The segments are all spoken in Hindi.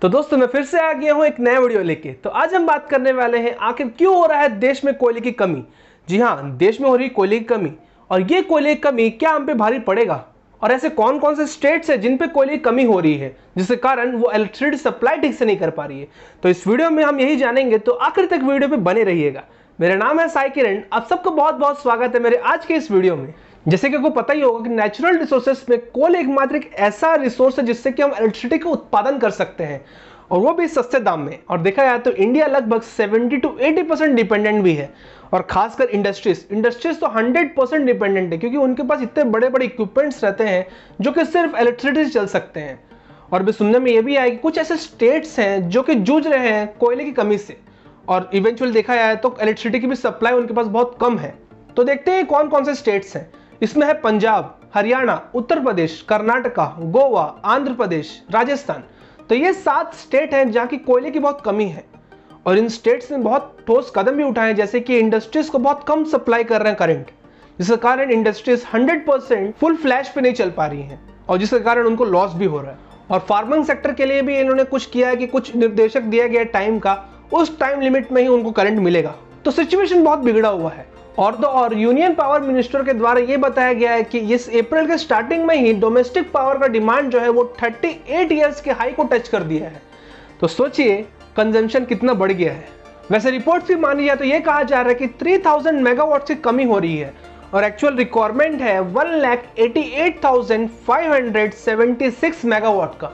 तो दोस्तों मैं फिर से आ गया हूं एक नया वीडियो लेके। तो आज हम बात करने वाले हैं आखिर क्यों हो रहा है देश में कोयले की कमी। जी हां, देश में हो रही कोयले की कमी, और ये कोयले की कमी क्या हम पे भारी पड़ेगा, और ऐसे कौन कौन से स्टेट्स हैं जिन पे कोयले की कमी हो रही है जिसके कारण वो इलेक्ट्रिसिटी सप्लाई ठीक से नहीं कर पा रही है। तो इस वीडियो में हम यही जानेंगे, तो आखिर तक वीडियो पे बने रहिएगा। मेरा नाम है साई किरण, आप सबको बहुत बहुत स्वागत है मेरे आज के इस वीडियो में। जैसे कि आपको पता ही होगा कि नेचुरल रिसोर्सेस में कोल एकमात्र एक ऐसा रिसोर्स है जिससे कि हम इलेक्ट्रिसिटी का उत्पादन कर सकते हैं, और वो भी सस्ते दाम में। और देखा जाए तो इंडिया लगभग 70 to 80% डिपेंडेंट भी है, और खासकर इंडस्ट्रीज तो 100% डिपेंडेंट है, क्योंकि उनके पास इतने बड़े बड़े इक्विपमेंट्स रहते हैं जो कि सिर्फ इलेक्ट्रिसिटी से चल सकते हैं। और भी सुनने में ये भी आया कि कुछ ऐसे स्टेट्स हैं जो कि जूझ रहे हैं कोयले की कमी से, और इवेंचुअली देखा जाए तो इलेक्ट्रिसिटी की भी सप्लाई उनके पास बहुत कम है। तो देखते हैं कौन कौन से स्टेट्स हैं। इसमें है पंजाब, हरियाणा, उत्तर प्रदेश, कर्नाटका, गोवा, आंध्र प्रदेश, राजस्थान। तो ये 7 स्टेट हैं जहां की कोयले की बहुत कमी है, और इन स्टेट्स ने बहुत ठोस कदम भी उठाए हैं, जैसे कि इंडस्ट्रीज को बहुत कम सप्लाई कर रहे हैं करंट, जिसके कारण इंडस्ट्रीज 100% फुल फ्लैश पे नहीं चल पा रही हैं, और जिसके कारण उनको लॉस भी हो रहा है। और फार्मिंग सेक्टर के लिए भी इन्होंने कुछ किया है कि कुछ निर्देशक दिया गया टाइम का, उस टाइम लिमिट में ही उनको करंट मिलेगा। तो सिचुएशन बहुत बिगड़ा हुआ है। और यूनियन पावर मिनिस्टर के द्वारा ये बताया गया है कि इस अप्रैल के स्टार्टिंग में ही डोमेस्टिक पावर का डिमांड जो है वो 38 ईयर्स के हाई को टच कर दिया है। तो सोचिए कंजम्पशन कितना बढ़ गया है। वैसे रिपोर्ट्स भी मानी जाए तो ये कहा जा रहा है कि 3000 मेगावाट की कमी हो रही है, और एक्चुअल रिक्वायरमेंट है 1,88,576 मेगावाट का।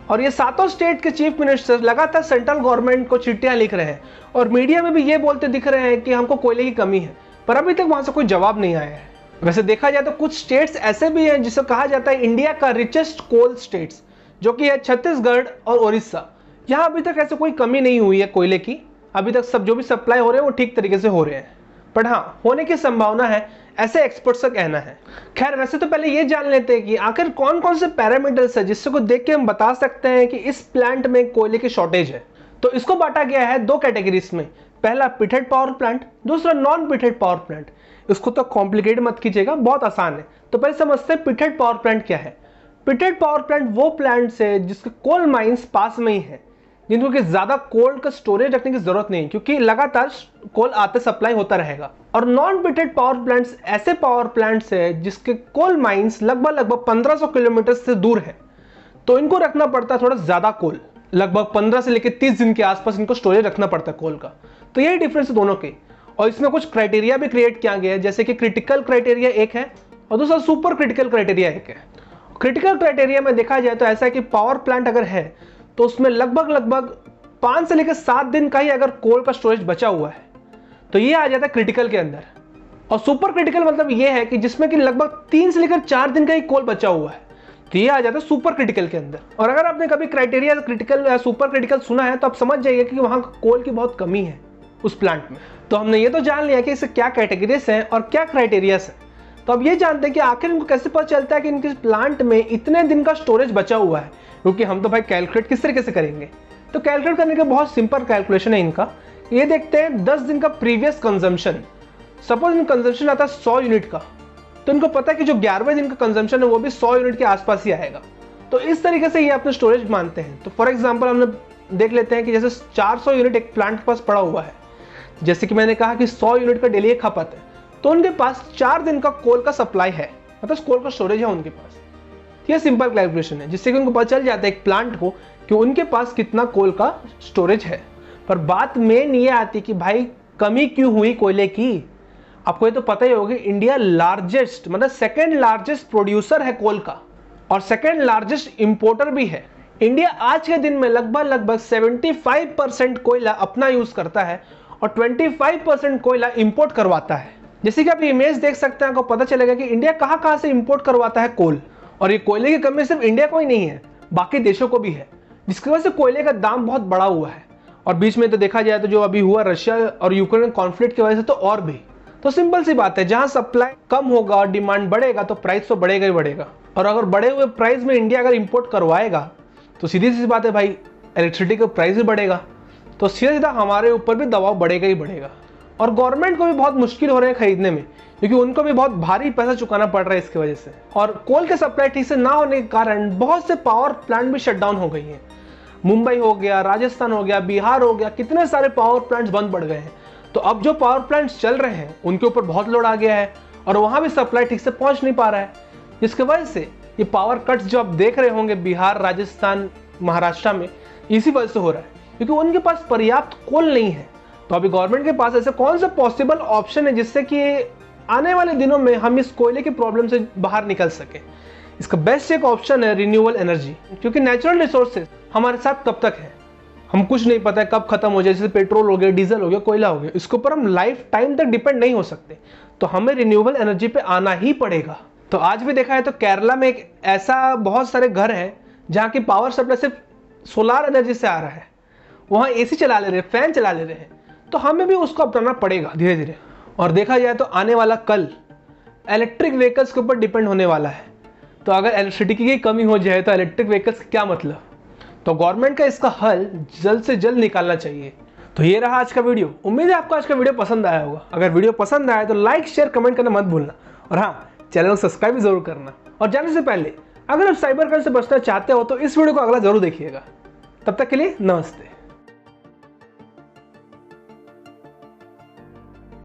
और ये सातों स्टेट के चीफ मिनिस्टर्स लगातार सेंट्रल गवर्नमेंट को चिट्ठियां लिख रहे हैं, और मीडिया में भी ये बोलते दिख रहे हैं कि हमको कोयले की कमी है, पर अभी तक वहां से कोई जवाब नहीं आया है। वैसे देखा जाए तो कुछ स्टेट्स ऐसे भी हैं जिसे कहा जाता है इंडिया का रिचेस्ट कोल स्टेट्स, जो कि है छत्तीसगढ़ और उड़ीसा। यहाँ अभी तक ऐसे कोई कमी नहीं हुई है कोयले की। अभी तक सब जो भी सप्लाई हो रहे हैं वो ठीक तरीके से हो रहे हैं, पर हाँ होने की संभावना है, ऐसे एक्सपर्ट्स का कहना है। खैर वैसे तो पहले ये जान लेते हैं कि आखिर कौन कौन से पैरामीटर्स है जिससे को देख के हम बता सकते हैं कि इस प्लांट में कोयले की शॉर्टेज है। तो इसको बांटा गया है 2 कैटेगरीज में। पहला पिटेड पावर प्लांट, दूसरा नॉन पिटेड पावर प्लांट। इसको तो कॉम्प्लिकेट मत कीजिएगा, बहुत आसान है। तो पहले समझते हैं पिटेड पावर प्लांट क्या है। पिटेड पावर प्लांट वो प्लांट्स है जिसके कोल माइंस पास में ही है, जिनको कि ज्यादा कोल का स्टोरेज रखने की जरूरत नहीं, क्योंकि लगातार कोल आते सप्लाई होता रहेगा। और नॉन पिटेड पावर प्लांट्स ऐसे पावर प्लांट्स है जिसके कोल माइंस लगभग 1500 किलोमीटर से दूर है, तो इनको रखना पड़ता है थोड़ा ज्यादा कोल, लगभग 15 से लेकर 30 दिन के आसपास इनको स्टोरेज रखना पड़ता है कोल का। तो यही डिफरेंस है दोनों के। और इसमें कुछ क्राइटेरिया भी क्रिएट किया गया है, जैसे कि क्रिटिकल क्राइटेरिया एक है और दूसरा सुपर क्रिटिकल क्राइटेरिया एक है। क्रिटिकल क्राइटेरिया में देखा जाए तो ऐसा है कि पावर प्लांट अगर है तो उसमें लगभग 5 से लेकर 7 दिन का ही अगर कोल का स्टोरेज बचा हुआ है, तो ये आ जाता है क्रिटिकल के अंदर। और सुपर क्रिटिकल मतलब ये है कि जिसमें कि लगभग 3 से लेकर 4 दिन का ही कोल बचा हुआ है, तो ये आ जाता है सुपर क्रिटिकल के अंदर। और अगर आपने कभी क्राइटेरिया क्रिटिकल या सुपर क्रिटिकल सुना है तो आप समझ जाइए कि वहां कोल की बहुत कमी है उस प्लांट में। तो हमने ये तो जान लिया कि इससे क्या कैटेगरीज हैं और क्या क्राइटेरियाज हैं। तो अब ये जानते हैं कि आखिर इनको कैसे पता चलता है कि इनके प्लांट में इतने दिन का स्टोरेज बचा हुआ है, क्योंकि हम तो भाई कैलकुलेट किस तरीके से करेंगे। तो कैलकुलेट करने का बहुत सिंपल कैलकुलेशन है इनका। ये देखते हैं 10 दिन का प्रीवियस कंजम्पशन। सपोज इनका कंजम्पशन आता है 100 यूनिट का, तो इनको पता है कि जो 11वें दिन का कंजम्पशन है वो भी 100 यूनिट के आसपास ही आएगा। तो इस तरीके से ये अपने स्टोरेज मानते हैं। तो फॉर एग्जांपल हमने देख लेते हैं कि जैसे 400 यूनिट एक प्लांट के पास पड़ा हुआ है, जैसे कि मैंने कहा कि 100 यूनिट का डेली खपत है, तो उनके पास 4 दिन का कोल का सप्लाई है, मतलब कोल का स्टोरेज है उनके पास। यह सिंपल कैलकुलेशन है जिससे कि उनको पता चल जाता है एक प्लांट को कि उनके पास कितना कोल का स्टोरेज है। पर बात मेन ये आती कि भाई कमी क्यों हुई कोयले की। आपको ये तो पता ही होगा, इंडिया लार्जेस्ट मतलब सेकेंड लार्जेस्ट प्रोड्यूसर है कोल का, और सेकेंड लार्जेस्ट इंपोर्टर भी है। इंडिया आज के दिन में लगभग 75% कोयला अपना यूज करता है और 25% कोयला इंपोर्ट करवाता है। जैसे कि आप इमेज देख सकते हैं, आपको पता चलेगा कि इंडिया कहां से इंपोर्ट करवाता है कोल। और ये कोयले की कमी सिर्फ इंडिया को ही नहीं है, बाकी देशों को भी है, जिसकी वजह से कोयले का दाम बहुत बढ़ा हुआ है। और बीच में तो देखा जाए तो जो अभी हुआ रशिया और यूक्रेन कॉन्फ्लिक्ट की वजह से तो और भी। तो सिंपल सी बात है, जहां सप्लाई कम होगा और डिमांड बढ़ेगा तो प्राइस तो बढ़ेगा ही बढ़ेगा। और अगर बढ़े हुए प्राइस में इंडिया अगर इंपोर्ट करवाएगा तो सीधी सी बात है भाई, इलेक्ट्रिसिटी का प्राइस भी बढ़ेगा, तो सीधा हमारे ऊपर भी दबाव बढ़ेगा ही बढ़ेगा। और गवर्नमेंट को भी बहुत मुश्किल हो रहे हैं खरीदने में, क्योंकि उनको भी बहुत भारी पैसा चुकाना पड़ रहा है इसकी वजह से। और कोल के सप्लाई ठीक से ना होने के कारण बहुत से पावर प्लांट भी शट डाउन हो गई हैं। मुंबई हो गया, राजस्थान हो गया, बिहार हो गया, कितने सारे पावर प्लांट्स बंद पड़ गए हैं। तो अब जो पावर प्लांट्स चल रहे हैं उनके ऊपर बहुत लोड आ गया है और वहां भी सप्लाई ठीक से पहुंच नहीं पा रहा है, जिसकी वजह से ये पावर कट्स जो आप देख रहे होंगे बिहार, राजस्थान, महाराष्ट्र में, इसी वजह से हो रहा है क्योंकि उनके पास पर्याप्त कोल नहीं है। तो अभी गवर्नमेंट के पास ऐसे कौन सा पॉसिबल ऑप्शन है जिससे कि आने वाले दिनों में हम इस कोयले की प्रॉब्लम से बाहर निकल सके। इसका बेस्ट एक ऑप्शन है रिन्यूएबल एनर्जी, क्योंकि नेचुरल रिसोर्सेज हमारे साथ कब तक है हम कुछ नहीं पता है, कब खत्म हो जाए। जैसे पेट्रोल हो गया, डीजल हो गया, कोयला हो गया, इसके ऊपर हम लाइफ टाइम तक डिपेंड नहीं हो सकते। तो हमें रिन्यूएबल एनर्जी पे आना ही पड़ेगा। तो आज भी देखा है तो केरला में एक ऐसा बहुत सारे घर हैं जहाँ की पावर सप्लाई सिर्फ सोलार एनर्जी से आ रहा है, वहाँ एसी चला ले रहे हैं, फैन चला ले रहे हैं। तो हमें भी उसको अपनाना पड़ेगा धीरे धीरे। और देखा जाए तो आने वाला कल इलेक्ट्रिक व्हीकल्स के ऊपर डिपेंड होने वाला है। तो अगर इलेक्ट्रिसिटी की कमी हो जाए तो इलेक्ट्रिक व्हीकल्स का क्या मतलब। तो गवर्नमेंट का इसका हल जल्द से जल्द निकालना चाहिए। तो ये रहा आज का वीडियो। उम्मीद है आपको आज का वीडियो पसंद आया होगा। अगर वीडियो पसंद आया तो लाइक, शेयर, कमेंट करना मत भूलना। और हाँ, चैनल को सब्सक्राइब भी जरूर करना। और जाने से पहले अगर आप साइबर क्राइम से बचना चाहते हो तो इस वीडियो को अगला जरूर देखिएगा। तब तक के लिए नमस्ते।